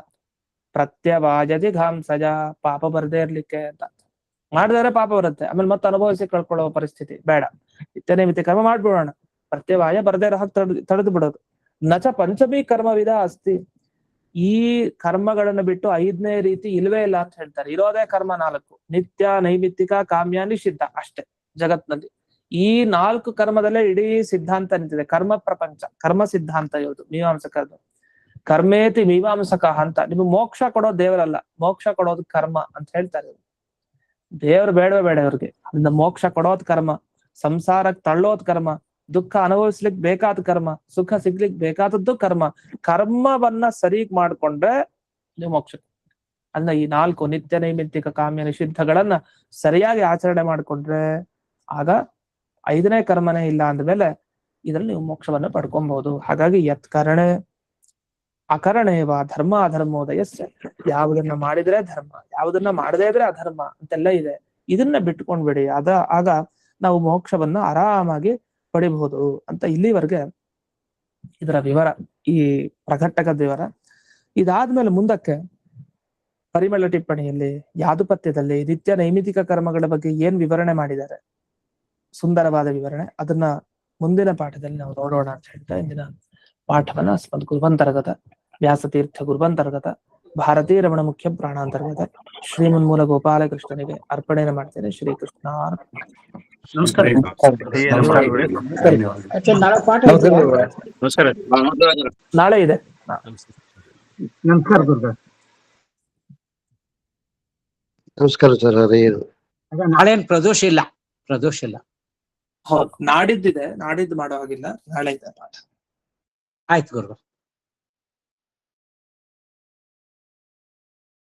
Speaker 3: ಪ್ರತ್ಯವಾಜತಿ ಘಾಂಸಜ, ಪಾಪ ಬರದೇ ಇರ್ಲಿಕ್ಕೆ ಅಂತ. ಮಾಡಿದ್ರೆ ಪಾಪ ಬರುತ್ತೆ, ಆಮೇಲೆ ಮತ್ತೆ ಅನುಭವಿಸಿ ಕಳ್ಕೊಳ್ಳೋ ಪರಿಸ್ಥಿತಿ ಬೇಡ. ನಿತ್ಯ ನೈಮಿತ್ಯ ಕರ್ಮ ಮಾಡ್ಬಿಡೋಣ, ಪ್ರತ್ಯವಾಯ ಬರದೇ ಇರೋ ಹಾಗೆ ತಡೆದು ಬಿಡೋದು. ನಚ ಪಂಚಮಿ ಕರ್ಮವಿದ ಅಸ್ತಿ. ಈ ಕರ್ಮಗಳನ್ನು ಬಿಟ್ಟು ಐದನೇ ರೀತಿ ಇಲ್ವೇ ಇಲ್ಲ ಅಂತ ಹೇಳ್ತಾರೆ. ಇರೋದೇ ಕರ್ಮ 4: ನಿತ್ಯ, ನೈಮಿತ್ತಿಕ, ಕಾಮ್ಯ, ನಿಷಿದ್ಧ ಅಷ್ಟೇ ಜಗತ್ನಲ್ಲಿ. ಈ 4 ಕರ್ಮದಲ್ಲೇ ಇಡೀ ಸಿದ್ಧಾಂತ ನಿಂತಿದೆ. ಕರ್ಮ ಪ್ರಪಂಚ, ಕರ್ಮ ಸಿದ್ಧಾಂತ ಇರೋದು ಮೀಮಾಂಸಕರದು. ಕರ್ಮೇತಿ ಮೀಮಾಂಸಕ ಅಂತ. ನಿಮ್ಗೆ ಮೋಕ್ಷ ಕೊಡೋದು ದೇವರಲ್ಲ, ಮೋಕ್ಷ ಕೊಡೋದು ಕರ್ಮ ಅಂತ ಹೇಳ್ತಾರೆ. ದೇವ್ರು ಬೇಡವೇ ಬೇಡ ಇವ್ರಿಗೆ. ಅದರಿಂದ ಮೋಕ್ಷ ಕೊಡೋದ್ ಕರ್ಮ, ಸಂಸಾರಕ್ಕೆ ತಳ್ಳೋದ್ ಕರ್ಮ, ದುಃಖ ಅನುಭವಿಸ್ಲಿಕ್ಕೆ ಬೇಕಾದ ಕರ್ಮ, ಸುಖ ಸಿಗ್ಲಿಕ್ಕೆ ಬೇಕಾದದ್ದು ಕರ್ಮ. ಕರ್ಮವನ್ನ ಸರಿಗ್ ಮಾಡ್ಕೊಂಡ್ರೆ ನೀವು ಮೋಕ್ಷ. ಅಂದ್ರೆ ಈ 4 ನಿತ್ಯ ನೈಮಿತ್ತಿಕ ಕಾಮ್ಯ ನಿಷಿದ್ಧಗಳನ್ನ ಸರಿಯಾಗಿ ಆಚರಣೆ ಮಾಡ್ಕೊಂಡ್ರೆ ಆಗ 5ನೇ ಕರ್ಮನೇ ಇಲ್ಲ ಅಂದ್ಮೇಲೆ ಇದ್ರಲ್ಲಿ ನೀವು ಮೋಕ್ಷವನ್ನ ಪಡ್ಕೊಬಹುದು. ಹಾಗಾಗಿ ಯತ್ಕರಣೆ ಅಕರಣೇವ ಧರ್ಮ ಅಧರ್ಮೋದಯಸ್ಯ. ಯಾವುದನ್ನ ಮಾಡಿದ್ರೆ ಧರ್ಮ, ಯಾವುದನ್ನ ಮಾಡದೇ ಇದ್ರೆ ಅಧರ್ಮ ಅಂತೆಲ್ಲ ಇದೆ. ಇದನ್ನ ಬಿಟ್ಕೊಂಡ್ಬಿಡಿ, ಆಗ ನಾವು ಮೋಕ್ಷವನ್ನ ಆರಾಮಾಗಿ ಪಡಿಬಹುದು ಅಂತ ಇಲ್ಲಿವರೆಗೆ ಇದರ ವಿವರ, ಈ ಪ್ರಘಟ್ಟಕದ ವಿವರ. ಇದಾದ್ಮೇಲೆ ಮುಂದಕ್ಕೆ ಪರಿಮಳ ಟಿಪ್ಪಣಿಯಲ್ಲಿ, ಯಾದುಪತ್ಯದಲ್ಲಿ ನಿತ್ಯ ನೈಮಿತಿಕ ಕರ್ಮಗಳ ಬಗ್ಗೆ ಏನ್ ವಿವರಣೆ ಮಾಡಿದ್ದಾರೆ, ಸುಂದರವಾದ ವಿವರಣೆ, ಅದನ್ನ ಮುಂದಿನ ಪಾಠದಲ್ಲಿ ನಾವು ನೋಡೋಣ ಅಂತ ಹೇಳ್ತಾ ಇಂದಿನ ಪಾಠವನ್ನ ಅಸ್ಮದ್ ಗುರುವಂತರ್ಗತ ವ್ಯಾಸತೀರ್ಥ ಗುರುವಂತರ್ಗತ ಭಾರತೀ ರಮಣ ಮುಖ್ಯ ಪ್ರಾಣಾಂತರ್ಗತ ಶ್ರೀಮನ್ಮೂಲ ಗೋಪಾಲಕೃಷ್ಣನಿಗೆ ಅರ್ಪಣೆಯನ್ನು ಮಾಡ್ತೇನೆ. ಶ್ರೀಕೃಷ್ಣ
Speaker 1: ನಮಸ್ಕಾರ.
Speaker 3: ನಾಳೆ ಇದೆ.
Speaker 4: ನಮಸ್ಕಾರ ಗುರುಗಳು.
Speaker 5: ನಮಸ್ಕಾರ ಸರ್.
Speaker 4: ನಾಳೆ ಏನ್ ಪ್ರದೋಷ ಇಲ್ಲ, ಪ್ರದೋಷ ಇಲ್ಲ.
Speaker 3: ಹೌದು, ನಾಡಿದ್ದಿದೆ, ನಾಡಿದ್ದು ಮಾಡೋ ಹಾಗಿಲ್ಲ, ನಾಳೆ ಇದೆ ಪಾಠ.
Speaker 4: ಆಯ್ತು ಗುರುಗಳು.